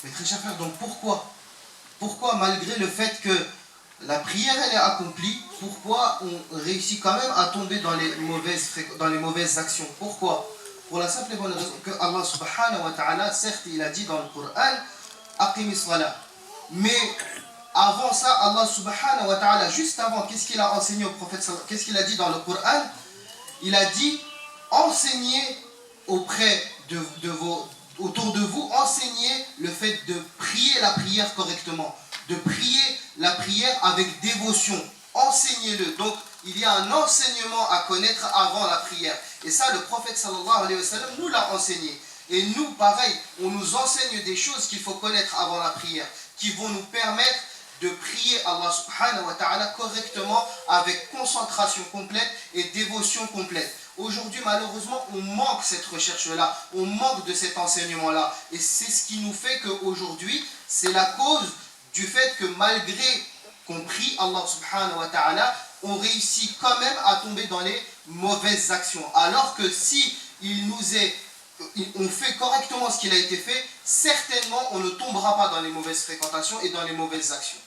Mais très cher frère, donc pourquoi malgré le fait que la prière elle est accomplie, pourquoi on réussit quand même à tomber dans les mauvaises actions? Pourquoi? Pour la simple et bonne raison que Allah subhanahu wa ta'ala, certes il a dit dans le Coran, Aqimi salat. Mais avant ça, Allah subhanahu wa ta'ala, juste avant, qu'est-ce qu'il a enseigné au prophète? Qu'est-ce qu'il a dit dans le Coran? Il a dit, enseignez autour de vous, enseignez le fait de prier la prière correctement, de prier la prière avec dévotion. Enseignez-le. Donc, il y a un enseignement à connaître avant la prière. Et ça, le prophète sallallahu alayhi wa sallam nous l'a enseigné. Et nous, pareil, on nous enseigne des choses qu'il faut connaître avant la prière, qui vont nous permettre de prier Allah subhanahu wa ta'ala correctement, avec concentration complète et dévotion complète. Aujourd'hui, malheureusement, on manque cette recherche-là, on manque de cet enseignement-là. Et c'est ce qui nous fait qu'aujourd'hui, c'est la cause du fait que malgré qu'on prie Allah subhanahu wa ta'ala, on réussit quand même à tomber dans les mauvaises actions. Alors que si on fait correctement ce qu'il a été fait, certainement on ne tombera pas dans les mauvaises fréquentations et dans les mauvaises actions.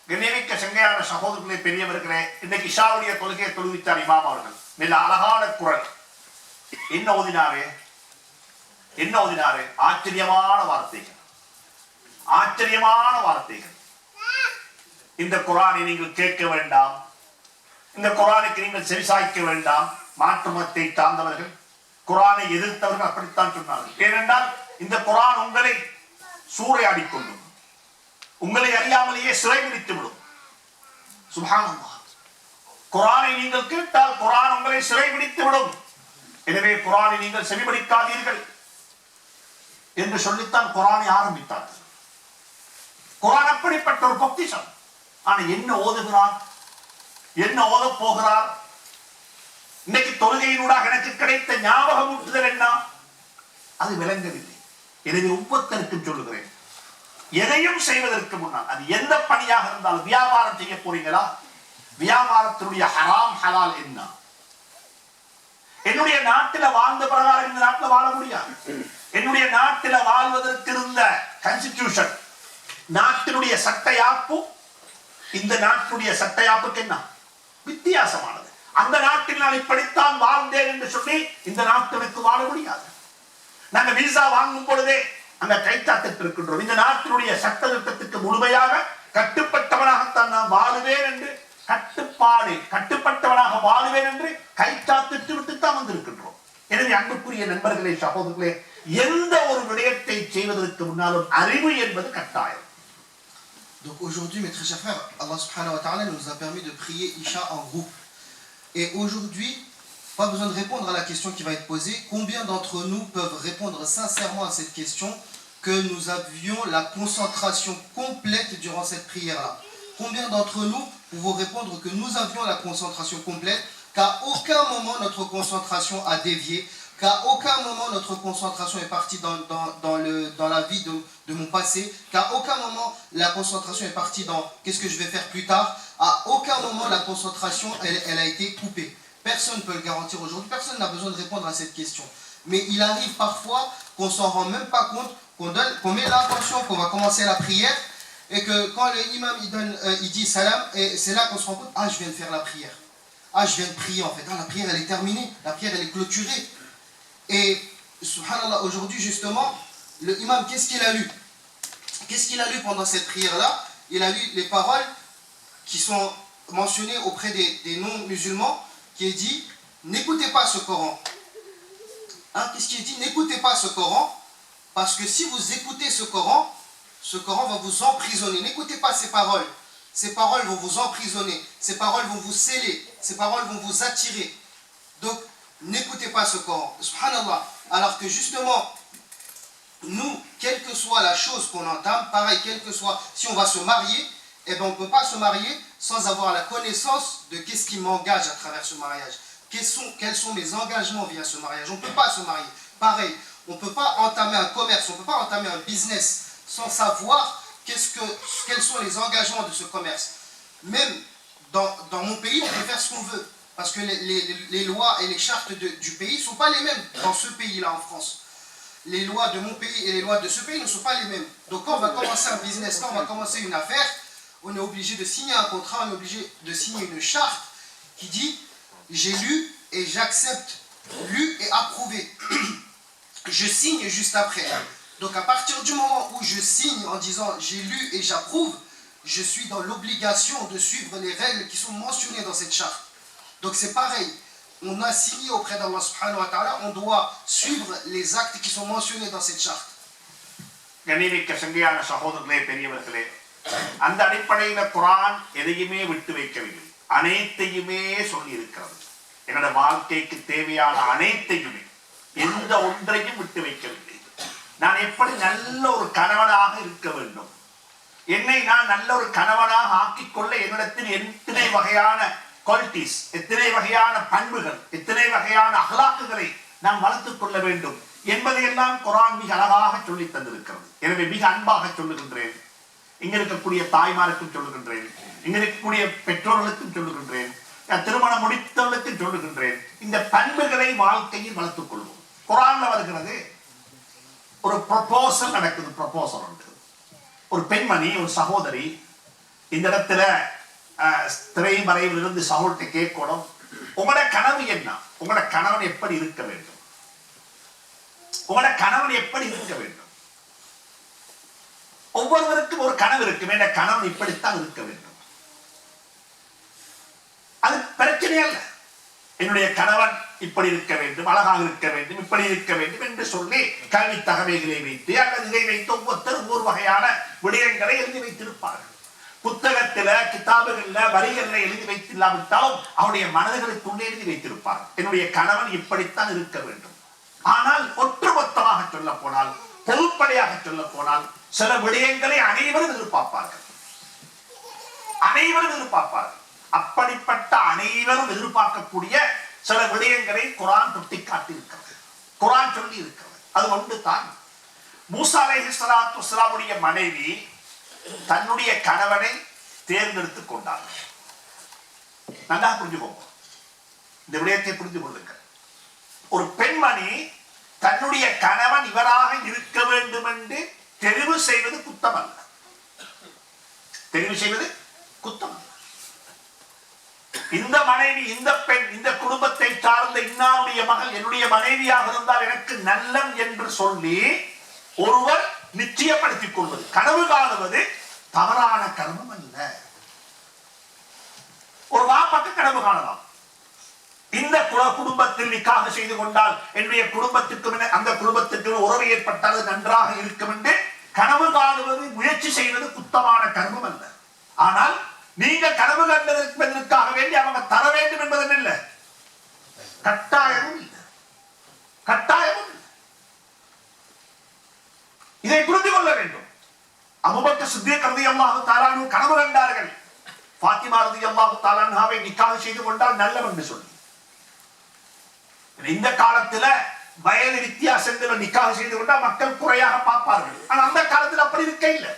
கண்ணியமிக்க சங்கையான சகோதரர்களே, பெரியவர்களே, இன்னைக்கு இஷாவுடைய தொழுகையை தொழுவித்தார் இமாம் அவர்கள். நல்ல அழகான குரல். என்ன ஓதினாரு? ஆச்சரியமான வார்த்தைகள், ஆச்சரியமான வார்த்தைகள். இந்த குர்ஆனை நீங்கள் கேட்க வேண்டாம், இந்த குர்ஆனுக்கு நீங்கள் செவிசாய்க்க வேண்டாம். மாற்று மதத்தை சார்ந்தவர்கள், குர்ஆனை எதிர்த்தவர்கள் அப்படித்தான் சொன்னார்கள். ஏனென்றால் இந்த குர்ஆன் உங்களை சூறையாடிக்கொள்ளும், உங்களை அறியாமலேயே சிறைபிடித்து விடும். சுப்ஹானல்லாஹ். குர்ஆனை நீங்கள் கேட்டால் குர்ஆன் உங்களை சிறைபிடித்து விடும். எனவே குர்ஆனை நீங்கள் செவிமடிக்காதீர்கள் என்று சொல்லித்தான் குர்ஆனை ஆரம்பித்தார்கள். குர்ஆன் அப்படிப்பட்ட ஒரு பொக்கிஷம். ஆனா என்ன ஓதுகிறார், என்ன ஓதப் போகிறார்? இன்னைக்கு தொழுகையினூடாக எனக்கு கிடைத்த ஞாபகமூட்டுதல் என்ன? அது விளங்கவில்லை. எனவே ஒவ்வொருத்தருக்கும் சொல்லுகிறேன், எதையும் செய்வதற்கு முன்னால், அது எந்த பணியாக இருந்தாலும், வியாபாரம் செய்ய போறீங்களா, வியாபாரத்தினுடைய ஹராம் ஹலால் என்ன? என்னுடைய நாட்டில வாழ்ந்த பிரகாரம் இந்த நாட்டில் வாழ முடியாது. என்னுடைய நாட்டில வாழ்வதற்கு இருந்த கான்ஸ்டிடியூஷன், நாட்டினுடைய சட்டயாப்பு இந்த நாட்டினுடைய சட்டயாப்புக்கு என்ன வித்தியாசமானது. அந்த நாட்டில் நான் இப்படித்தான் வாழ்ந்தேன் என்று சொல்லி இந்த நாட்டிற்கு வாழ முடியாது. நாங்க விசா வாங்கும் பொழுதே அந்த கைச்சாத்திட்டு இருக்கின்றோம், இந்த நாட்டினுடைய சட்ட திட்டத்துக்கு முழுமையாக கட்டுப்பட்டவனாகத்தான் நான் வாழுவேன் என்று, கட்டுப்பட்டவனாக வாழுவேன் என்று கைச்சாத்திட்டு விட்டுத்தான் வந்திருக்கின்றோம். எனவே அன்புக்குரிய நண்பர்களே, சகோதரர்களே, எந்த ஒரு விடயத்தை செய்வதற்கு முன்னாலும் அறிவு என்பது கட்டாயம். Donc aujourd'hui, mes très chers frères, Allah subhanahu wa ta'ala nous a permis de prier Isha en groupe. Et aujourd'hui, pas besoin de répondre à la question qui va être posée. Combien d'entre nous peuvent répondre sincèrement à cette question, que nous avions la concentration complète durant cette prière-là? Combien d'entre nous pouvons répondre que nous avions la concentration complète, qu'à aucun moment notre concentration a dévié, qu'à aucun moment notre concentration est partie dans la vie de mon passé, qu'à aucun moment la concentration est partie dans qu'est-ce que je vais faire plus tard, à aucun moment la concentration elle a été coupée. Personne ne peut le garantir aujourd'hui, personne n'a besoin de répondre à cette question. Mais il arrive parfois qu'on s'en rend même pas compte, qu'on met l'intention qu'on va commencer la prière, et que quand l'imam il dit salam, et c'est là qu'on se rend compte, ah je viens de faire la prière, ah je viens de prier en fait, ah la prière elle est terminée, la prière elle est clôturée. Et subhanallah, aujourd'hui justement, le imam, qu'est-ce qu'il a lu? Qu'est-ce qu'il a lu pendant cette prière-là? Il a lu les paroles qui sont mentionnées auprès des non-musulmans, qui est dit, n'écoutez pas ce Coran. Hein, qu'est-ce qui est dit? N'écoutez pas ce Coran, parce que si vous écoutez ce Coran va vous emprisonner. N'écoutez pas ces paroles. Ces paroles vont vous emprisonner. Ces paroles vont vous sceller. Ces paroles vont vous attirer. Donc, n'écoutez pas ce Coran. Subhanallah. Alors que justement, nous, quelle que soit la chose qu'on entame, pareil, quel que soit, si on va se marier, eh ben on ne peut pas se marier sans avoir la connaissance de qu'est-ce qui m'engage à travers ce mariage. Quels sont mes engagements via ce mariage. On ne peut pas se marier. Pareil, on ne peut pas entamer un commerce, on ne peut pas entamer un business sans savoir quels sont les engagements de ce commerce. Même dans mon pays, on peut faire ce qu'on veut. Parce que les lois et les chartes du pays ne sont pas les mêmes dans ce pays-là en France. les lois de mon pays et les lois de ce pays ne sont pas les mêmes. Donc quand on va commencer un business, quand on va commencer une affaire, on est obligé de signer un contrat, on est obligé de signer une charte qui dit « j'ai lu et j'accepte, lu et approuvé ». Je signe juste après. Donc à partir du moment où je signe en disant « j'ai lu et j'approuve », je suis dans l'obligation de suivre les règles qui sont mentionnées dans cette charte. Donc c'est pareil. On a signé auprès d'Allah subhanahu wa ta'ala, on doit suivre les actes qui sont mentionnés dans cette charte. கண்ணியமிக்க சங்கையான சகோதரர்களே, பெரியவர்களே, அந்த அடிப்படையில குர்ஆன் எதையுமே விட்டு வைக்கவில்லை, அனைத்தையுமே சொல்லி இருக்கிறது. என்னோட வாழ்க்கைக்கு தேவையான அனைத்தையுமே, எந்த ஒன்றையும் விட்டு வைக்கவில்லை. நான் எப்படி நல்ல ஒரு கணவனாக இருக்க வேண்டும், என்னை நான் நல்ல ஒரு கணவனாக ஆக்கிக்கொள்ள என்னிடத்தில் எத்தனை வகையான குவாலிட்டிஸ், எத்தனை வகையான பண்புகள், எத்தனை வகையான அகலாக்குகளை நாம் வளர்த்துக் கொள்ள வேண்டும் என்பதையெல்லாம் குர்ஆன் மிக அழகாக சொல்லி தந்திருக்கிறது. எனவே மிக அன்பாக சொல்லுகின்றேன், இங்க இருக்கக்கூடிய தாய்மாருக்கும் சொல்லுகின்றேன், இங்க இருக்கக்கூடிய பெற்றோர்களுக்கும் சொல்லுகின்றேன், திருமணம் முடித்தவர்களுக்கும் சொல்லுகின்றேன், இந்த பண்புகளை வாழ்க்கையில் வளர்த்துக் கொள்வோம். குர்ஆன்ல வருகிறது, ஒரு ப்ரொபோசல் நடக்குது. ப்ரொபோசல் உண்டு. ஒரு பெண்மணி, ஒரு சகோதரி இந்த இடத்துல திரைமறைவில் இருந்து சகோதரி கேட்கணும், உங்களோட கனவு என்ன, உங்களோட கணவன் எப்படி இருக்க வேண்டும், உங்களோட கணவன் எப்படி இருக்க வேண்டும். ஒவ்வொருவருக்கும் ஒரு கனவு இருக்கும், என்ற கணவன் இப்படித்தான் இருக்க வேண்டும். அது பிரச்சனை அல்ல. என்னுடைய கணவன் இப்படி இருக்க வேண்டும், அழகாக இருக்க வேண்டும், இப்படி இருக்க வேண்டும் என்று சொல்லி கல்வி தகவல்களை வைத்து அல்லது இதை வைத்து ஒவ்வொருத்தரும் ஒரு வகையான விடயங்களை எழுதி வைத்திருப்பார்கள். புத்தகத்தில, கிதாபுகள்ல, வரிகள்ல எழுதி வைத்தில்லாவிட்டாலும் அவருடைய மனதுகளுக்குள்ளே எழுதி வைத்திருப்பார், என்னுடைய கணவன் இப்படித்தான் இருக்க வேண்டும். ஆனால் ஒட்டுமொத்தமாக சொல்ல போனால், பொதுப்படையாக சொல்ல போனால், சில விடயங்களை அனைவரும் எதிர்பார்ப்பார்கள். அனைவரும் எதிர்பார்ப்பார்கள். அப்படிப்பட்ட அனைவரும் எதிர்பார்க்கக்கூடிய சில விடயங்களை குர்ஆன் சுட்டிக்காட்டி இருக்கிறது, குர்ஆன் சொல்லி இருக்கிறது. அது ஒன்று தான், மூசா அலைஹிஸ்ஸலாத்து வஸ்ஸலாமுடைய மனைவி தன்னுடைய கணவனை தேர்ந்தெடுத்துக் கொண்டார். நல்லா புரிஞ்சுக்கோங்க, இந்த விடயத்தை புரிந்து கொள்ளுங்கள். ஒரு பெண்மணி தன்னுடைய கணவன் இவராக இருக்க வேண்டும் என்று தெரிவு செய்வது குத்தம் அல்ல. தெரிவு செய்வது குத்தம் அல்ல. இந்த மனைவி, இந்த பெண், இந்த குடும்பத்தை சார்ந்த இன்னாருடைய மகள் என்னுடைய மனைவியாக இருந்தால் எனக்கு நல்லம் என்று சொல்லி ஒருவர் நிச்சயப்படுத்திக் கொள்வது, கனவு காணுவது தவறான கர்மம் அல்ல. ஒரு வாப்பாக்கு கனவு காணலாம், இந்த குடும்பத்தில் நிக்காக செய்து கொண்டால் என்னுடைய குடும்பத்திற்கு அந்த குடும்பத்திற்கு உறவு ஏற்பட்டால் நன்றாக இருக்கும் என்று கனவு காணுவது, முயற்சி செய்வது குத்தமான கர்மம் அல்ல. ஆனால் நீங்க கனவு கண்டதற்காக வேண்டி அவங்க தர வேண்டும் என்பது இல்லை, கட்டாயமும் இல்லை, கட்டாயமும் இல்லை. இதை புரிந்து கொள்ள வேண்டும். அபூபக்கர் சித்திக் ரலியல்லாஹு தஆலா அன்ஹு கனவு கண்டார்கள், ஃபாத்திமா ரலியல்லாஹு தஆலா அன்ஹாவை நிக்காஹ் செய்து கொண்டால் நல்லம் என்று சொல்லி. இந்த காலத்துல வயது வித்தியாசங்களை நிக்காஹ் செய்து கொண்டால் மக்கள் குறையாக பார்ப்பார்கள். ஆனால் அந்த காலத்தில் அப்படி இருக்க இல்லை.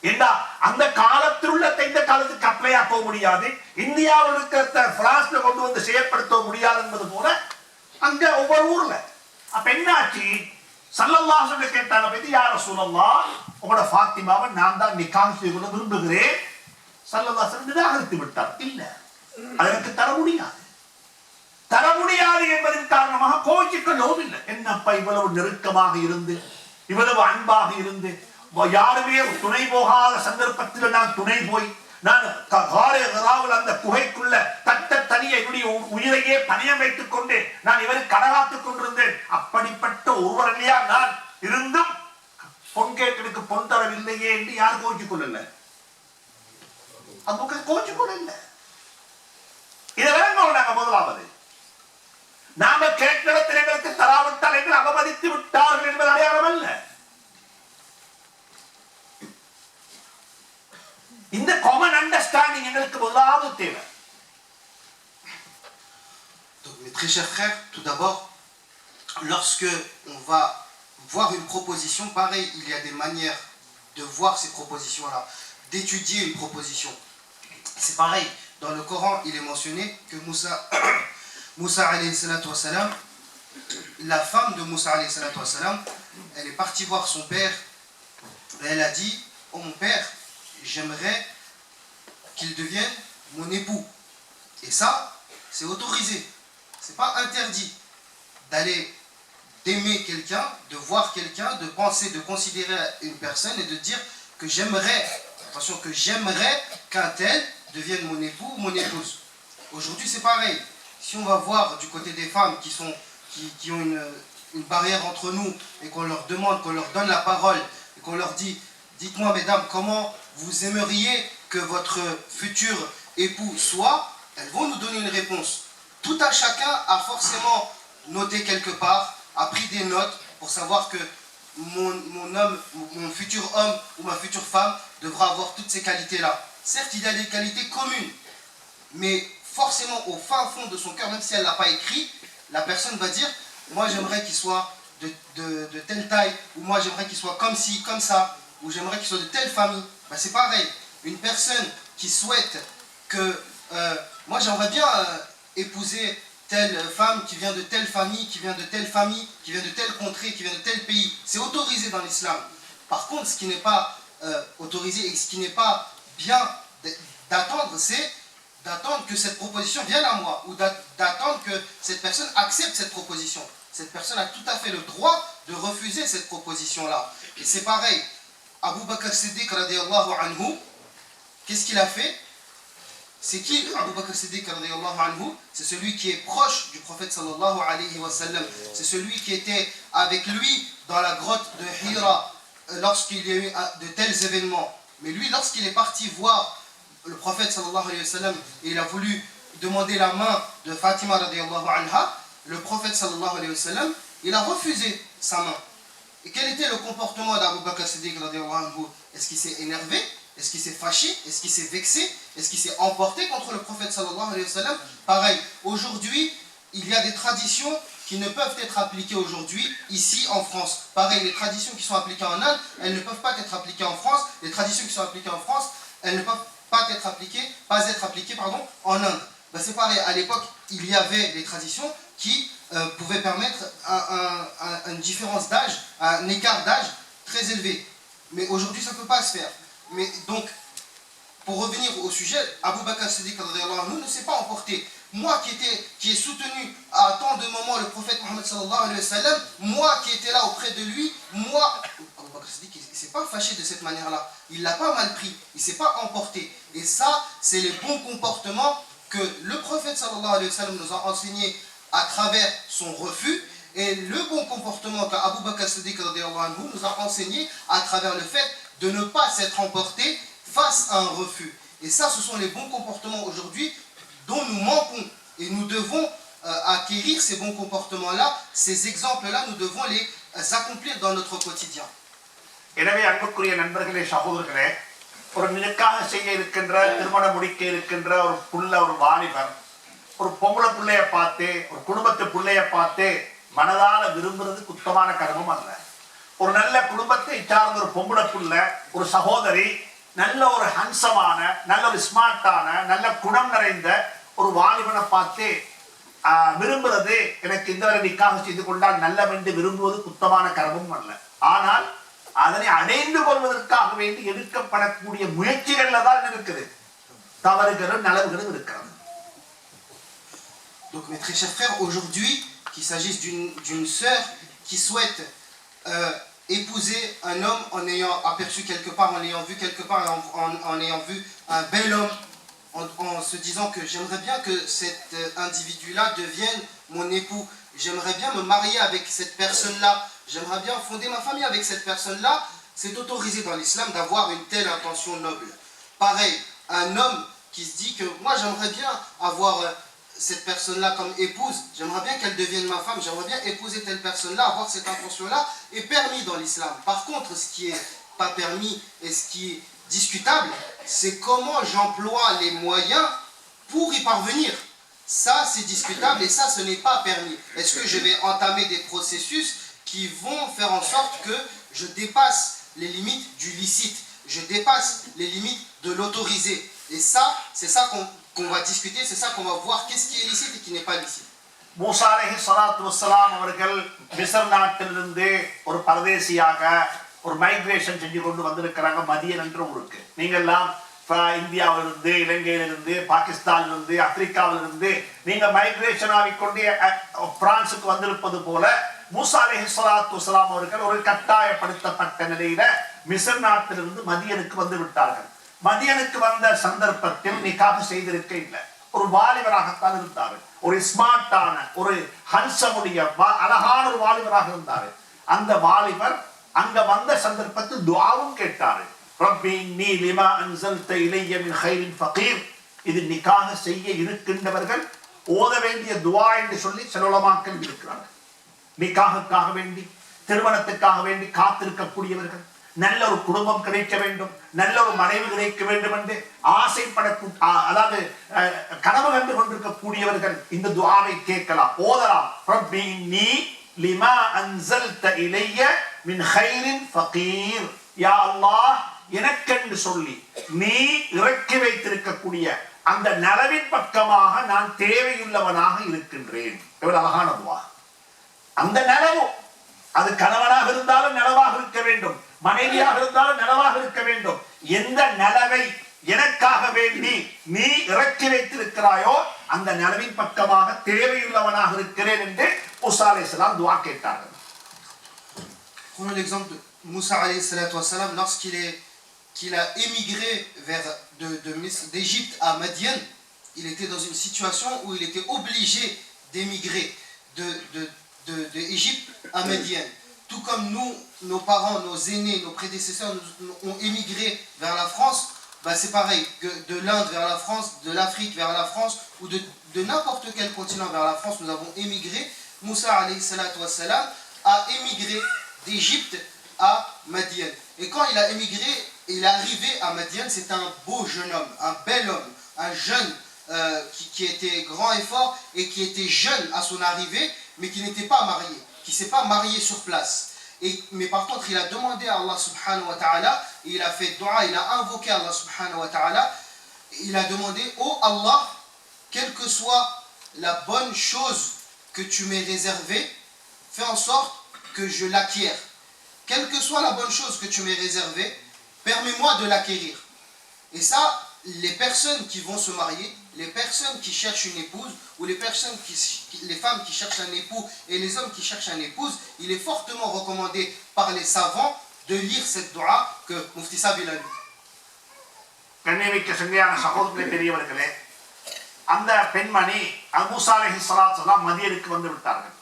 ஏண்டா அந்த காலத்தில் உள்ள இந்த காலத்துக்கு அப்ளை ஆக்க முடியாது, இந்தியாவில் இருக்கிற பிரான்ஸ்ல கொண்டு வந்து செயற்படுத்த முடியாது என்பது போல அங்க ஒவ்வொரு ஊர்ல. அப்ப என்னாச்சு, ஸல்லல்லாஹு அலைஹி வஸல்லம் கேட்டாங்க, பத்தி யா ரசூலல்லாஹ், உங்களோட ஃபாத்திமாவை நான் தான் நிக்காஹ் செய்து கொள்ள விரும்புகிறேன். ஸல்லல்லாஹு அலைஹி வஸல்லம் நிராகரித்து விட்டார். இல்ல, அதற்கு தர முடியாது. தர முடியாது என்பதன் காரணமாக கோச்சிக்கொள்ளவும் இல்லை. என்னப்பா இவ்வளவு நெருக்கமாக இருந்து, இவ்வளவு அன்பாக இருந்து, யாருமே துணை போகாத சந்தர்ப்பத்தில் நான் துணை போய், நான் அந்த குகைக்குள்ள தனியே என்னுடைய உயிரையே பணியம் வைத்துக் கொண்டு நான் இவரை கடகாத்துக் கொண்டிருந்தேன். அப்படிப்பட்ட ஒருவர் இல்லையா நான் இருந்தும் பொன் கேட்டனுக்கு பொன் தரவில்லையே என்று யார் கோச்சிக்கொள்ள? அது கோச்சிக்கொள்ள. இதை விளங்கணும். நாங்க முதலாவது நாம கேட்கிடத்தில் எங்களுக்கு தராவிட்டால் எங்கள் அவமதித்து விட்டார்கள் என்பது அடையாளம் அல்ல. இந்த common understanding எங்களுக்கு முதலாவது தேவை. Donc mes très chers frères, tout d'abord, lorsque on va voir une proposition, pareil, il y a des manières de voir ces propositions-là, d'étudier une proposition. C'est pareil, dans le Coran, il est mentionné que Moussa alayhi salatu wa salam, la femme de Moussa alayhi salatu wa salam, elle est partie voir son père et elle a dit, oh mon père, j'aimerais qu'il devienne mon époux. Et ça, c'est autorisé. C'est pas interdit d'aimer quelqu'un, de voir quelqu'un, de penser, de considérer une personne et de dire que j'aimerais, attention, que j'aimerais qu'un tel devienne mon époux ou mon épouse. Aujourd'hui, c'est pareil. Si on va voir du côté des femmes qui ont une barrière entre nous et qu'on leur demande, qu'on leur donne la parole et qu'on leur dit, dites-moi mesdames, comment vous aimeriez que votre futur époux soit, elles vont nous donner une réponse. Tout un chacun a forcément noté quelque part, a pris des notes pour savoir que mon futur homme ou ma future femme devra avoir toutes ces qualités-là. Certes, il y a des qualités communes, mais forcément au fin fond de son cœur, même si elle ne l'a pas écrit, la personne va dire, moi j'aimerais qu'il soit de telle taille, ou moi j'aimerais qu'il soit comme ci, comme ça, ou j'aimerais qu'il soit de telle famille. Ben, c'est pareil, une personne qui souhaite que, moi j'aimerais bien épouser telle femme qui vient de telle famille, qui vient de telle famille, qui vient de telle contrée, qui vient de tel pays. C'est autorisé dans l'islam. Par contre, ce qui n'est pas autorisé et ce qui n'est pas bien d'attendre, c'est d'attendre que cette proposition vienne à moi ou d'attendre que cette personne accepte cette proposition. Cette personne a tout à fait le droit de refuser cette proposition-là. Et c'est pareil. Abu Bakr Siddiq, radiyallahu anhu, qu'est-ce qu'il a fait? C'est qui Abu Bakr Siddiq, radiyallahu anhu? C'est celui qui est proche du prophète sallallahu alayhi wa sallam. C'est celui qui était avec lui dans la grotte de Hira lorsqu'il y a eu de tels événements. Mais lui, lorsqu'il est parti voir le prophète sallallahu alayhi wa sallam et il a voulu demander la main de Fatima radiyallahu anha, le prophète sallallahu alayhi wa sallam, il a refusé sa main. Et quel était le comportement d'Abu Bakr Siddiq radiyallahu anhu? Est-ce qu'il s'est énervé? Est-ce qu'il s'est fâché? Est-ce qu'il s'est vexé? Est-ce qu'il s'est emporté contre le prophète sallallahu alayhi wa sallam? Pareil, aujourd'hui, il y a des traditions qui ne peuvent être appliquées aujourd'hui, ici en France. Pareil, les traditions qui sont appliquées en Inde, elles ne peuvent pas être appliquées en France. Les traditions qui sont appliquées en France, elles ne peuvent pas être appliquées en Inde. Ben c'est pareil, à l'époque, il y avait des traditions qui pouvaient permettre une différence d'âge, un écart d'âge très élevé. Mais aujourd'hui, ça ne peut pas se faire. Mais donc, pour revenir au sujet, Abu Bakr Siddiq ne s'est pas emporté. Moi qui ai soutenu à tant de moments le prophète Mohammed sallallahu alayhi wa sallam, moi qui étais là auprès de lui, moi, Abu Bakr Siddiq, il ne s'est pas fâché de cette manière-là. Il ne l'a pas mal pris, il ne s'est pas emporté. Et ça, c'est les bons comportements que le prophète sallallahu alayhi wa sallam nous a enseignés à travers son refus, et le bon comportement qu'Abu Bakr Siddiq nous a enseigné à travers le fait de ne pas s'être emporté face à un refus. Et ça, ce sont les bons comportements aujourd'hui dont nous manquons. Et nous devons acquérir ces bons comportements-là, ces exemples-là, nous devons les accomplir dans notre quotidien. எனவே அன்புக்குரிய நண்பர்களே, சகோதரர்களே, ஒரு நிக்காக செய்ய இருக்கின்ற, திருமணம் முடிக்க இருக்கின்ற ஒரு புள்ள, ஒரு வாலிபர் ஒரு பொம்பளை பிள்ளைய பார்த்து, ஒரு குடும்பத்து பிள்ளைய பார்த்து மனதால விரும்புறது குத்தமான கர்மம் அல்ல. ஒரு நல்ல குடும்பத்தை சார்ந்த ஒரு பொம்பளை பிள்ளை, ஒரு சகோதரி, நல்ல ஒரு ஹன்சமான, நல்ல ஒரு ஸ்மார்ட்டான, நல்ல குணம் நிறைந்த ஒரு வாலிபனை பார்த்து விரும்புறது, எனக்கு இந்த வரை நிக்காக செய்து கொண்டால் நல்லவென்று விரும்புவது குத்தமான கர்மம் அல்ல. ஆனால் அதனை அடைந்து கொள்வதற்காக வேண்டி எடுக்கப்படக்கூடிய முயற்சிகள்ல தான் இருக்குது தவறுகளும் நலவுகளும் இருக்கிறது. Donc mes très chers frères, aujourd'hui, qu'il s'agisse d'une sœur qui souhaite épouser un homme en ayant aperçu quelque part, en l'ayant vu quelque part, en ayant vu un bel homme, en se disant que j'aimerais bien que cet individu-là devienne mon époux, j'aimerais bien me marier avec cette personne-là, j'aimerais bien fonder ma famille avec cette personne-là, c'est autorisé dans l'islam d'avoir une telle intention noble. Pareil, un homme qui se dit que moi j'aimerais bien avoir cette personne-là comme épouse, j'aimerais bien qu'elle devienne ma femme, j'aimerais bien épouser telle personne-là, avoir cette intention-là, est permis dans l'islam. Par contre, ce qui n'est pas permis et ce qui est discutable, c'est comment j'emploie les moyens pour y parvenir. Ça, c'est discutable et ça, ce n'est pas permis. Est-ce que je vais entamer des processus qui vont faire en sorte que je dépasse les limites du licite, je dépasse les limites de l'autorisé? Et ça, c'est ça qu'on va discuter, c'est ça qu'on va voir, qu'est-ce qui est licite et qui n'est pas licite. மூசா அலைஹிஸ்ஸலாத்து வஸ்ஸலாம் அவர்கள் மிஸ்ர் நாட்டிலிருந்து ஒரு பரதேசியாக ஒரு migration செஞ்சு கொண்டு வந்திருக்கிறாங்க மதியன் என்ற ஊருக்கு. நீங்கெல்லாம் இந்தியாவிலிருந்து, இலங்கையிலிருந்து, பாகிஸ்தானிலிருந்து, ஆப்பிரிக்காவிலிருந்து நீங்க மைக்ரேஷன் ஆகிக்கொண்டு பிரான்சுக்கு வந்திருப்பது போல மூசா அலைஹிஸ்ஸலாத்து வஸ்ஸலாம் அவர்கள் ஒரு கட்டாயப்படுத்தப்பட்ட நிலையில மிஸ்ர் நாட்டிலிருந்து மதியனுக்கு வந்து விட்டார்கள். மதியனுக்கு வந்த சந்தர்ப்பத்தில் நிக்காஹ் செய்திருக்க இல்லை. ஒரு வாலிபராகத்தான் இருந்தார். ஒரு ஸ்மார்ட்டான, ஒரு ஹன்சமுடைய அழகான ஒரு வாலிபராக இருந்தார். அந்த வாலிபர் அங்க வந்த சந்தர்ப்பத்தில் துஆவும் கேட்டாரு. ரப்பி இன்னி லிமா அன்ஸல்த இலைய மின் கைரின் ஃபகீர். இது நிக்காஹ் செய்ய இருக்கின்றவர்கள் ஓத வேண்டிய துஆ என்று சொல்லி சில உலமாக்கள் இருக்கிறார்கள். நிக்காஹுக்காக வேண்டி, திருமணத்துக்காக வேண்டி காத்திருக்கக்கூடியவர்கள், நல்ல ஒரு குடும்பம் கிடைக்க வேண்டும், நல்ல ஒரு மனைவி கிடைக்க வேண்டும் என்று அதாவது கனவு கண்டு கொண்டிருக்கக்கூடியவர்கள் இந்த துஆவை கேட்கலாம், ஓதலாம். ரப்பி இன்னி லிமா அன்ஸல்த இலைய மின் கைரின் ஃபகீர். யா அல்லாஹ், எனக்கென்று சொல்லி நீ இறக்கி வைத்திருக்கக்கூடிய அந்த நலவின் பக்கமாக நான் தேவையுள்ளவனாக இருக்கின்றேன். எவ்வளவு அழகான துஆ. அந்த நலவு அது கணவனாக இருந்தாலும் நலவாக இருக்க வேண்டும், மனைவியாக இருந்தாலும் நலவாக இருக்க வேண்டும். எந்த நலவை எனக்காக வேண்டி நீ இறக்கி வைத்திருக்கிறாயோ அந்த நலவின் பக்கமாக தேவையுள்ளவனாக இருக்கிறேன் என்று மூசா அலைஹிஸ்ஸலாம் துஆ கேட்டார்கள். Prenons l'exemple de Moussa alayhi salatu wassalam qu'il a émigré d'Égypte à Madian. Il était dans une situation où il était obligé d'émigrer d'Égypte à Madian. Tout comme nous, nos parents, nos aînés, nos prédécesseurs ont émigré vers la France, bah c'est pareil, que de l'Inde vers la France, de l'Afrique vers la France, ou de n'importe quel continent vers la France, nous avons émigré. Moussa alayhi salatu wassalam a émigré d'Égypte à Madian. Et quand il a émigré, il est arrivé à Madian, c'était un beau jeune homme, un bel homme, un jeune qui était grand et fort et qui était jeune à son arrivée, mais qui n'était pas marié, qui ne s'est pas marié sur place. Mais par contre, il a demandé à Allah subhanahu wa ta'ala, il a fait dua, il a invoqué Allah subhanahu wa ta'ala, il a demandé, oh Allah, quelle que soit la bonne chose que tu m'aies réservée, fais en sorte que je l'acquière. Quelle que soit la bonne chose que tu m'aies réservée, permets-moi de l'acquérir. Et ça, les personnes qui vont se marier, les personnes qui cherchent une épouse, ou les femmes qui cherchent un époux et les hommes qui cherchent une épouse, il est fortement recommandé par les savants de lire cette dua que Mufti Sabi l'a lu. கண்ணியமிக்க சங்கையான சகோதரர்களே, பெரியவர்களே, அந்த பெண்மணி மூசா அலைஹிஸ்ஸலாத்து வஸ்ஸலாம் மதியனுக்கு வந்து விட்டார்கள்.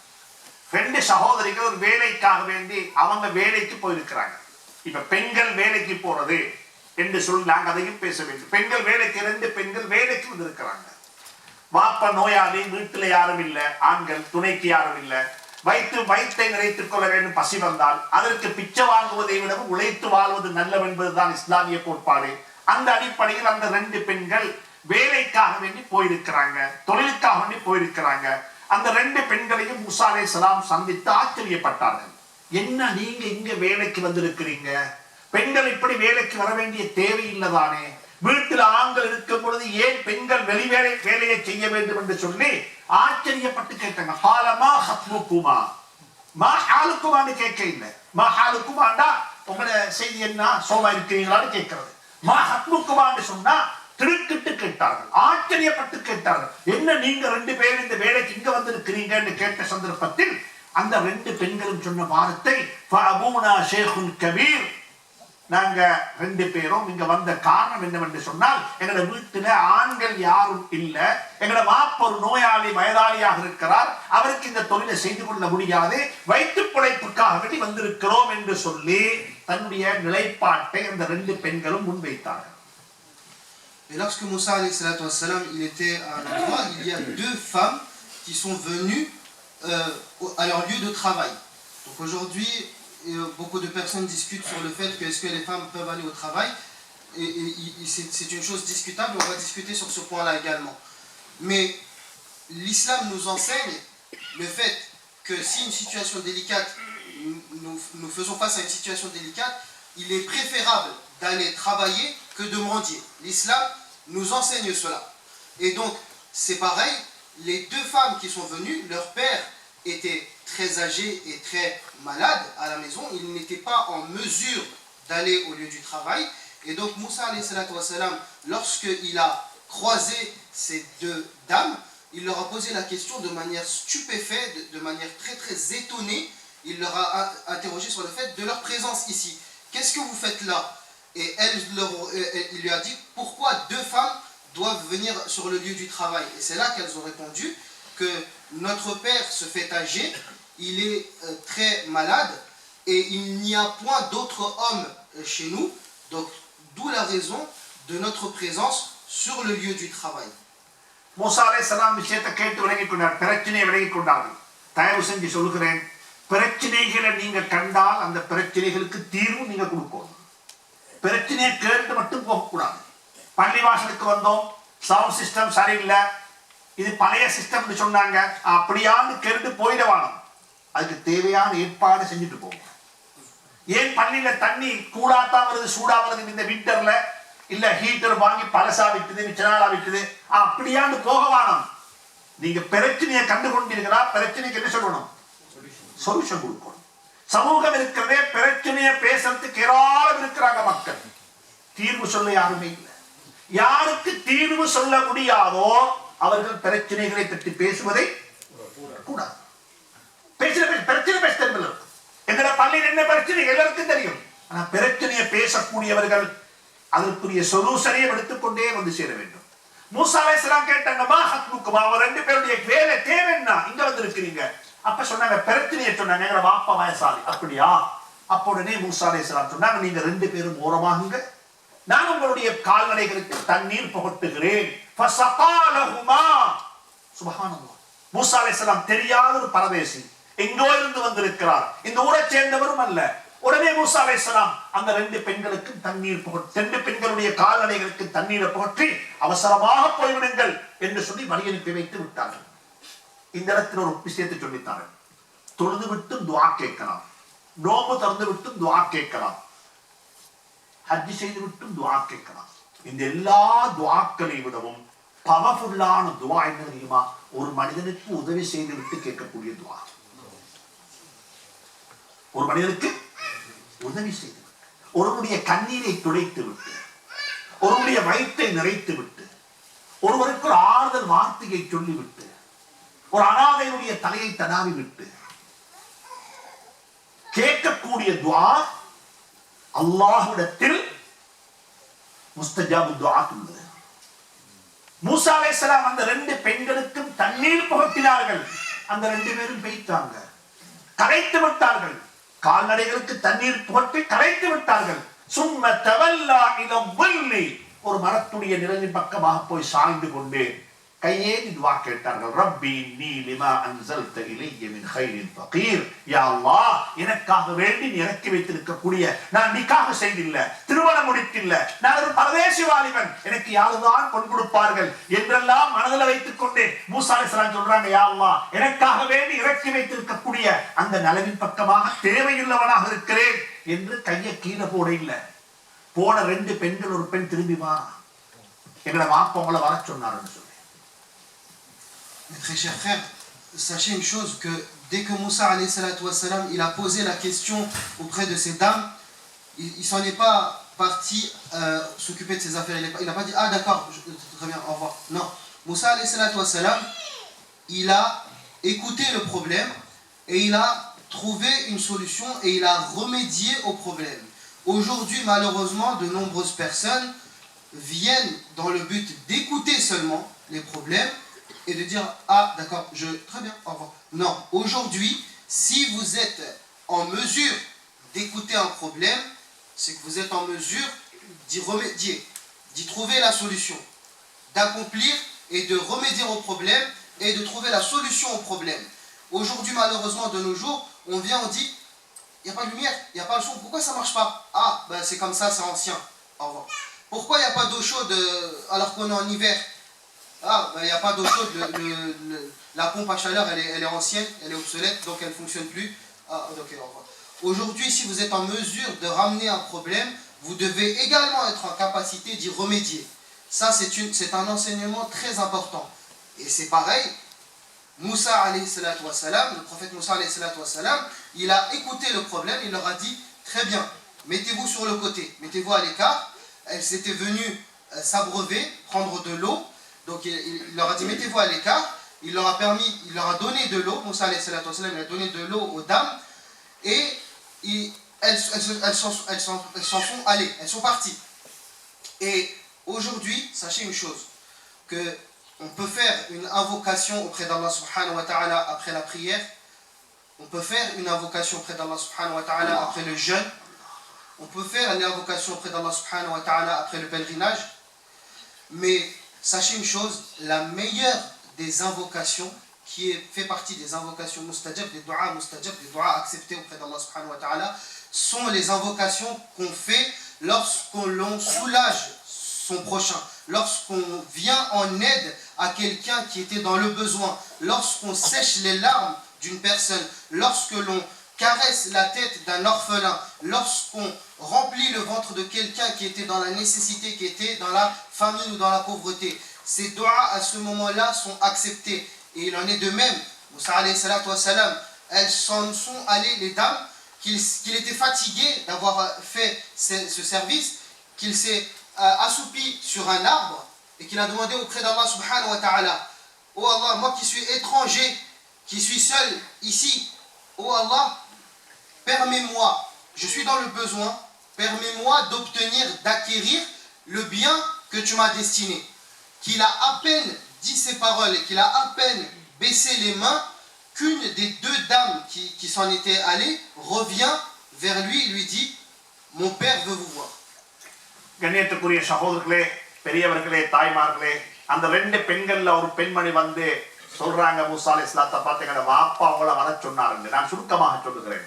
ரெண்டு சகோதரிகள் ஒரு வேலைக்காக வேண்டி அவங்க வேலைக்கு போயிருக்கிறாங்க. இப்ப பெண்கள் வேலைக்கு போறது என்று சொல்லி நாங்கள் அதையும் பேச வேண்டும். பெண்கள் வேலைக்கு, ரெண்டு பெண்கள் வேலைக்கு வந்திருக்கிறாங்க. வாப்ப நோயாளி, வீட்டுல யாரும் இல்லை, ஆண்கள் துணைக்கு யாரும் இல்லை, வயிற்றை நிறைத்துக் கொள்ள வேண்டும். பசி வந்தால் அதற்கு பிச்சை வாங்குவதை விடவும் உழைத்து வாழ்வது நல்லவென்பதுதான் இஸ்லாமிய கோட்பாடு. அந்த அடிப்படையில் அந்த ரெண்டு பெண்கள் வேலைக்காக வேண்டி போயிருக்கிறாங்க, தொழிலுக்காக வேண்டி போயிருக்கிறாங்க. அந்த ரெண்டு பெண்களையும் மூசா அலைஹிஸ்ஸலாம் சந்தித்து ஆச்சரியப்பட்டார்கள். என்ன நீங்க இங்க வேலைக்கு வந்திருக்கிறீங்க? பெண்கள் இப்படி வேலைக்கு வர வேண்டிய தேவையில்லைதானே? வீட்டில் ஆண்கள் இருக்கும் பொழுது ஏன் பெண்கள் வேலையை செய்ய வேண்டும் என்று சொல்லி ஆச்சரியப்பட்டு கேட்டாங்க. ஹாலமா ஹத்முகுமா, மா ஹாலுக்குமான்னு கேட்க இல்லை. மா ஹாலுக்குமாண்டா உங்களோட செய்தி என்ன, சோமா இருக்கிறீங்களான்னு கேட்கிறது. மா ஹத்முகுமான்னு சொன்னா திடுக்கிட்டு கேட்டார்கள், ஆச்சரியப்பட்டு கேட்டார்கள். என்ன நீங்க ரெண்டு பேரும் இந்த வேலைக்கு இங்க வந்திருக்கிறீங்கன்னு கேட்ட சந்தர்ப்பத்தில் அந்த ரெண்டு பெண்களும் சொன்ன வார்த்தை, ஃபஅபூனா ஷேகுன் கபீர், நாங்க ரெண்டு பேரும் இங்க வந்த காரணம் என்னவென்று சொன்னால், எங்களோட வீட்டுல ஆண்கள் யாரும் இல்ல, எங்களோட மாப்ப ஒரு நோயாளி வயதாளியாக இருக்கிறார், அவருக்கு இந்த தொழிலை செய்து கொள்ள முடியாது, வயிற்று பிழைப்புக்காக வேண்டி வந்திருக்கிறோம் என்று சொல்லி தன்னுடைய நிலைப்பாட்டை அந்த ரெண்டு பெண்களும் முன்வைத்தார்கள். Et lorsque Moussa alayhi salatu wassalam, il était à un endroit, il y a deux femmes qui sont venues à leur lieu de travail. Donc aujourd'hui, beaucoup de personnes discutent sur le fait que est-ce que les femmes peuvent aller au travail, et c'est une chose discutable, on va discuter sur ce point-là également. Mais l'islam nous enseigne le fait que si une situation délicate, nous faisons face à une situation délicate, il est préférable d'aller travailler que de mendier. L'islam nous enseigne cela. Et donc, c'est pareil, les deux femmes qui sont venues, leur père était très âgé et très malade à la maison. Il n'était pas en mesure d'aller au lieu du travail. Et donc Moussa, lorsqu'il a croisé ces deux dames, il leur a posé la question de manière stupéfaite, de manière très très étonnée. Il leur a interrogé sur le fait de leur présence ici. Qu'est-ce que vous faites là? Et il lui a dit, pourquoi deux femmes doivent venir sur le lieu du travail? Et c'est là qu'elles ont répondu que notre père se fait âgé, il est très malade et il n'y a point d'autres hommes chez nous. Donc d'où la raison de notre présence sur le lieu du travail. மூசா அலைஹிஸ்ஸலாம் விஷயத்தை கேட்டு விளங்கிக் கொண்டார், பிரச்சனையை விளங்கிக் கொண்டார்கள். தயவு செஞ்சு சொல்லுகிறேன், பிரச்சனைகளை நீங்க கண்டால் அந்த பிரச்சனைகளுக்கு தீர்வு நீங்க கொடுக்கணும். பிரச்சனையை கேட்டு மட்டும் போகக்கூடாது. பள்ளிவாசலுக்கு வந்தோம், சவுண்ட் சிஸ்டம் சரியில்லை, இது பழைய சிஸ்டம்னு சொன்னாங்க, அப்படியான்னு கேட்டு போயிடவானோம். அதுக்கு தேவையான ஏற்பாடு செஞ்சுட்டு போகும். ஏன் பள்ளியில தண்ணி கூடாத்தான் வருது, சூடா வருது இந்த விண்டர்ல, இல்ல ஹீட்டர் வாங்கி பழசா விட்டுது, மிச்சனாலா விட்டுது, அப்படியான்னு போகவானோம். நீங்க பிரச்சனையை கண்டு கொண்டிருக்கிறா, பிரச்சனைக்கு என்ன சொல்லணும்? சொல்யூஷன் கொடுக்கணும். சமூகம் இருக்கிறதே பிரச்சனையை பேசுறதுக்கு ஏராளம் இருக்கிறாங்க மக்கள், தீர்வு சொல்ல யாருமே இல்லை. யாருக்கு தீர்வு சொல்ல முடியாதோ அவர்கள் பிரச்சனைகளை பற்றி பேசுவதை கூடாது. பிரச்சனை பேச தெரியல. எங்கட பள்ளியில் என்ன பிரச்சனை எல்லாருக்கும் தெரியும். ஆனா பிரச்சனையை பேசக்கூடியவர்கள் அதற்குரிய சொல்யூஷனையும் எடுத்துக்கொண்டே வந்து சேர வேண்டும். மூசா அலைஹிஸ்ஸலாம் கேட்டாங்க, மா ஹத்முக்கும், அவர் ரெண்டு பேருடைய வேலை தேவைன்னா இங்க வந்து இருக்கிறீங்க. அப்ப சொன்னாங்க, பிரச்சனையை சொன்னாங்க, எங்க வாப்பா வயசாளி. அப்படியா? அப்ப உடனே மூசா அலைஹிஸ்ஸலாம் சொன்னாங்க, நீங்க ரெண்டு பேரும் ஓரமாகுங்க, நான் உங்களுடைய கால்நடைகளுக்கு தண்ணீர் புகட்டுகிறேன். சுப்ஹானல்லாஹ். மூசா அலைஹிஸ்ஸலாம் தெரியாத ஒரு பரதேசி, எங்கோ இருந்து வந்திருக்கிறார், இந்த ஊரை சேர்ந்தவரும் அல்ல. உடனே மூசா அலைஹிஸ்ஸலாம் அந்த ரெண்டு பெண்களுக்கு தண்ணீர் புகட்டி, ரெண்டு பெண்களுடைய கால்நடைகளுக்கு தண்ணீரை புகட்டி அவசரமாக போய்விடுங்கள் என்று சொல்லி வழி அனுப்பி வைத்து விட்டார்கள். இந்த இடத்துல ஒரு விஷயத்தை சொல்லித்தார்கள், தொழுது விட்டும் துஆ கேட்கலாம், நோம்பு திறந்து விட்டும் துஆ கேட்கலாம், ஹஜ் செய்து விட்டும் துஆ கேட்கலாம். இந்த எல்லா துஆக்களை விடவும் பவர்ஃபுல்லான துஆ என்ன தெரியுமா? ஒரு மனிதனுக்கு உதவி செய்து விட்டு கேட்கக்கூடிய துஆ. ஒரு மனிதனுக்கு உதவி செய்து, ஒருவருடைய கண்ணீரை துடைத்து விட்டு, ஒருவருடைய வயிற்றை நிறைத்து விட்டு, ஒருவருக்கு ஒரு ஆறுதல் வார்த்தையை சொல்லிவிட்டு, ஒரு அனாதையுடைய தலையை தடாவி விட்டு கேட்கக்கூடிய துஆ அல்லாஹ்விடத்தில் முஸ்தஜாபு துஆ உள்ளது. மூசா அலைஹிஸ்ஸலாம் அந்த ரெண்டு பெண்களுக்கும் தண்ணீர் புகட்டினார்கள். அந்த ரெண்டு பேரும் போயிட்டாங்க, கரைத்து விட்டார்கள், கால்நடைகளுக்கு தண்ணீர் புகட்டி கரைத்து விட்டார்கள். சும்ம தவல்லா இலா ظில்லி, ஒரு மரத்துடைய நிழலின் பக்கமாக போய் சாய்ந்து கொண்டு கையேந்தி துஆ கேட்டார்கள். ரப்பி இன்னி லிமா அன்ஸல்த இலைய மின் கைரின் ஃபகீர், யா அல்லாஹ், எனக்காக வேண்டி நீ இறக்கி வைத்திருக்கக்கூடிய, நான் நிக்காஹ் செய்தில்லை, திருமணம் முடித்தில்ல, நான் ஒரு பரதேசி வாலிபன், எனக்கு யாருதான் பொன் கொடுப்பார்கள் என்றெல்லாம் மனதில் வைத்துக் கொண்டு மூசா அலைஹிஸ்ஸலாம் சொல்றாங்க, யா அல்லாஹ், எனக்காக வேண்டி இறக்கி வைத்திருக்கக்கூடிய அந்த நலவின் பக்கமாக தேவையுள்ளவனாக இருக்கிறேன் என்று கையை கீழே போட இல்லை. போன ரெண்டு பெண்கள், ஒரு பெண் திரும்பி வா, எங்களை வாப்பா உங்களை வர சொன்னாருன்னு சொல்லி. Mes très chers frères, sachez une chose, que dès que Moussa alayhi salatu wassalam, il a posé la question auprès de ces dames, il s'en est pas parti s'occuper de ses affaires. Il n'a pas dit, ah d'accord, très bien, au revoir. Non, Moussa alayhi salatu wassalam, il a écouté le problème et il a trouvé une solution et il a remédié au problème. Aujourd'hui, malheureusement, de nombreuses personnes viennent dans le but d'écouter seulement les problèmes et de dire, ah d'accord, très bien, au revoir. Non, aujourd'hui, si vous êtes en mesure d'écouter un problème, c'est que vous êtes en mesure d'y remédier, d'y trouver la solution, d'accomplir et de remédier au problème et de trouver la solution au problème. Aujourd'hui, malheureusement, de nos jours, on vient, on dit, il n'y a pas de lumière, il n'y a pas de son, pourquoi ça ne marche pas? Ah, ben c'est comme ça, c'est ancien, au revoir. Pourquoi il n'y a pas d'eau chaude alors qu'on est en hiver? Ah, ben il n'y a pas d'eau chaude, la pompe à chaleur elle est ancienne, elle est obsolète, donc elle ne fonctionne plus. Ah, ok, au revoir. Aujourd'hui, si vous êtes en mesure de ramener un problème, vous devez également être en capacité d'y remédier. Ça, c'est un enseignement très important. Et c'est pareil Moussa alayhi salatu wa salam, le prophète Moussa alayhi salatu wa salam, il a écouté le problème, il leur a dit très bien, mettez-vous sur le côté, mettez-vous à l'écart. Elles étaient venues s'abreuver, prendre de l'eau, donc il leur a dit mettez-vous à l'écart, il leur a donné de l'eau, Moussa alayhi salatu wa salam, il a donné de l'eau aux dames, et elles s'en sont allées, elles sont parties. Et aujourd'hui, sachez une chose, que on peut faire une invocation auprès d'Allah subhanahu wa ta'ala après la prière, on peut faire une invocation auprès d'Allah subhanahu wa ta'ala après le jeûne, on peut faire une invocation auprès d'Allah subhanahu wa ta'ala après le pèlerinage, mais sachez une chose, la meilleure des invocations, qui fait partie des invocations mustajab, des doigts acceptés auprès d'Allah subhanahu wa ta'ala, sont les invocations qu'on fait lorsqu'on soulage son prochain, lorsqu'on vient en aide à quelqu'un qui était dans le besoin, lorsqu'on sèche les larmes d'une personne, lorsque l'on caresse la tête d'un orphelin, lorsqu'on remplit le ventre de quelqu'un qui était dans la nécessité, qui était dans la famine ou dans la pauvreté. Ces doigts à ce moment-là sont acceptés. Et il en est de même, Moussa alayhi salatu wa salam, elles s'en sont allées, les dames, qu'il était fatigué d'avoir fait ce service, qu'il s'est assoupi sur un arbre et qu'il a demandé auprès d'Allah subhanahu wa ta'ala, oh Allah, moi qui suis étranger, qui suis seul ici, oh Allah, permets-moi, je suis dans le besoin, permets-moi d'obtenir, d'acquérir le bien que tu m'as destiné. Qu'il a à peine dit ces paroles et qu'il a à peine baissé les mains, qu'une des deux dames qui s'en étaient allées revient vers lui et lui dit, mon père veut vous voir. கண்ணியத்துக்குரிய சகோதரர்களே, பெரியவர்களே, தாய்மார்களே, அந்த ரெண்டு பெண்கள்ல ஒரு பெண்மணி வந்து சொல்றாங்க, மூசா அலைஹிஸ்ஸலாத்தை பார்த்து எங்க வாப்பா அவங்கள வர சொன்னாருங்க. நான் சுருக்கமாக சொல்லுகிறேன்.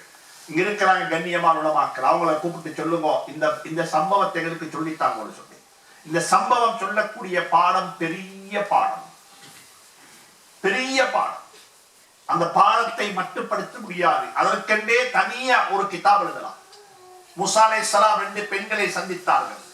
இங்க இருக்கிறாங்க கண்ணியமான உலமாக்கள், அவங்கள கூப்பிட்டு சொல்லுங்க, இந்த சம்பவத்தை எங்களுக்கு சொல்லித்தாங்க சொல்லி. இந்த சம்பவம் சொல்லக்கூடிய பாடம் பெரிய பாடம், பெரிய பாடம். அந்த பாடத்தை மட்டுப்படுத்த முடியாது, அதற்கென்றே தனியா ஒரு கிதாப் எழுதலாம். மூசா அலைஹிஸ்ஸலாம் ரெண்டு பெண்களை சந்தித்தார்கள்,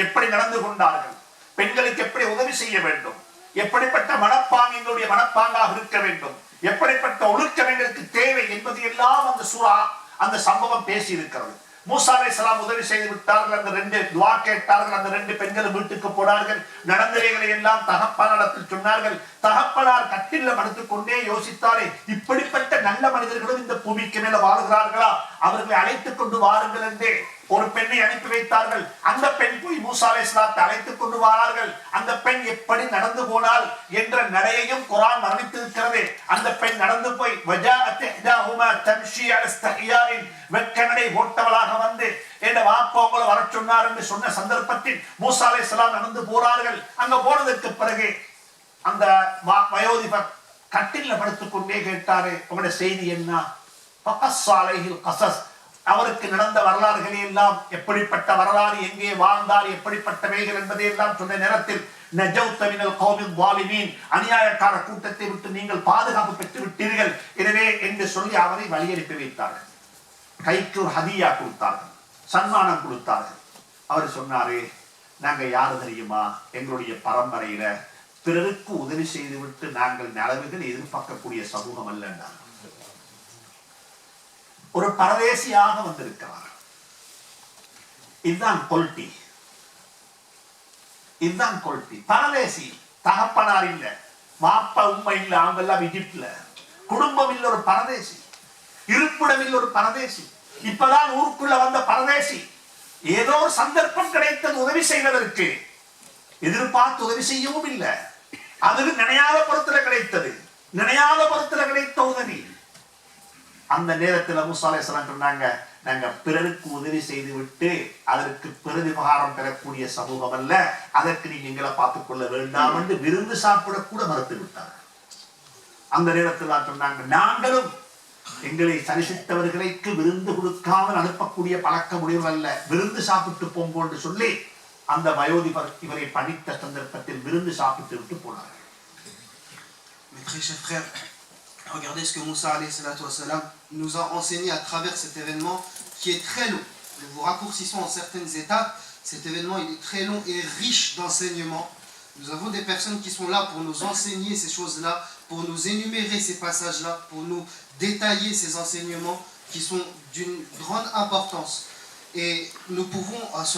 எப்படி நடந்து கொண்டார்கள், பெண்களுக்கு எப்படி உதவி செய்ய வேண்டும், எப்படிப்பட்ட மனப்பாங்கு எங்களுடைய மனப்பாங்காக இருக்க வேண்டும், எப்படிப்பட்ட ஒழுக்கம் எங்களுக்கு தேவை என்பது எல்லாம் அந்த சூரா அந்த சம்பவம் பேசி இருக்கிறது. மூசா அலைஹிஸ்ஸலாம் உதவி செய்து விட்டார்கள், அந்த ரெண்டு துஆ கேட்டார்கள், அந்த ரெண்டு பெண்களும் வீட்டுக்கு போனார்கள், நடந்தவைகளை எல்லாம் தகப்பனாரிடத்தில் சொன்னார்கள். தகப்பனார் கட்டில படுத்துக் கொண்டே யோசித்தாரே, இப்படிப்பட்ட நல்ல மனிதர்களும் இந்த பூமிக்கு மேல வாழ்கிறார்களா, அவர்களை அழைத்துக் கொண்டு வாருங்கள் என்றே ஒரு பெண்ணை அனுப்பி வைத்தார்கள். அந்த பெண் போய் மூசா அலைஹிஸ்ஸலாத்தை அழைத்துக் கொண்டு வாரார்கள். அந்த பெண் எப்படி நடந்து போனாள் என்ற நடையையும் குர்ஆன் வர்ணித்திருக்கிறது. அந்த பெண் நடந்து போய் வஜாஅத் இஹ்தாஹுமா தம்ஷி அலா இஸ்திஹ்யாஇன், வெட்கநடை போட்டவளாக வந்து என்ற வாப்பா உங்களை வர சொன்னார் என்று சொன்ன சந்தர்ப்பத்தில் மூசா அலைஹிஸ்ஸலாம் நடந்து போறார்கள். அங்க போனதற்கு பிறகு அந்த வயோதிபர் கட்டில படுத்துக் கொண்டே கேட்டாரு, உங்களுடைய செய்தி என்ன? ஃபகஸ் அலைஹில் கஸஸ், அவருக்கு நடந்த வரலாறுகளை எல்லாம், எப்படிப்பட்ட வரலாறு, எங்கே வாழ்ந்தார், எப்படிப்பட்டவைகள் என்பதை எல்லாம் சொன்ன நேரத்தில் நஜௌத மினல் கௌமில் வாலிமீன், அநியாயக்கார கூட்டத்தை விட்டு நீங்கள் பாதுகாப்பு பெற்று விட்டீர்கள் எனவே என்று சொல்லி அவரை வழி அனுப்பி வைத்தார்கள். கைக்கு ஒரு ஹதியா கொடுத்தார்கள், சன்மானம் கொடுத்தார்கள். அவர் சொன்னாரு, நாங்க யாரு தெரியுமா, எங்களுடைய பரம்பரையில பிறருக்கு உதவி செய்துவிட்டு நாங்கள் நலவுகள் எதிர்பார்க்கக்கூடிய சமூகம் அல்ல. ஒரு பரதேசியாக வந்திருக்கிறார். இதுதான் கொல்டி, இதுதான் கொல்டி. பரதேசி, தகப்பனார் இல்ல, மாப்பா உண்மை இல்ல, அவங்க எல்லாம் இஜிப்ட்ல, குடும்பம் இல்ல, ஒரு பரதேசி, இருப்பிடம் இல்ல, ஒரு பரதேசி. இப்பதான் ஊருக்குள்ள வந்த பரதேசி, ஏதோ ஒரு சந்தர்ப்பம் கிடைத்தது உதவி செய்வதற்கு, எதிர்பார்த்து உதவி செய்யவும் இல்லை, அது நினையாத பொறுத்துல கிடைத்தது, நினையாத பொறுத்துல கிடைத்த உதவி. அந்த நேரத்தில் மூசா அலைஹிஸ்ஸலாம் சொன்னாங்க, நாங்க பிறருக்கு உதவி செய்து விட்டு அதற்கு பிரதிபகாரம் பெறக்கூடிய சமூகம் அல்ல, அதற்கு நீங்க எங்களை பார்த்துக் கொள்ள வேண்டாம் என்று விருந்து சாப்பிட கூட மறுத்து விட்டார்கள். அந்த நேரத்தில் தான் சொன்னாங்க, நாங்களும் எங்களை சரிசித்தவர்களுக்கு விருந்து கொடுக்காமல் அனுப்பக்கூடிய பழக்கம் உடையவர் அல்ல, விருந்து சாப்பிட்டு போங்கோன்னு சொல்லி அந்த வயோதிபர் இவரை பணித்த சந்தர்ப்பத்தில் விருந்து சாப்பிட்டு விட்டு போனார்கள். Mes très chers frères, regardez ce que Moussa alayhi salatu wa salam nous a enseigné à travers cet événement qui est très long. Nous vous raccourcissons en certaines étapes. Cet événement il est très long et riche d'enseignements. Nous avons des personnes qui sont là pour nous enseigner ces choses-là, pour nous énumérer ces passages-là, pour nous détailler ces enseignements qui sont d'une grande importance. Et nous pouvons, à ce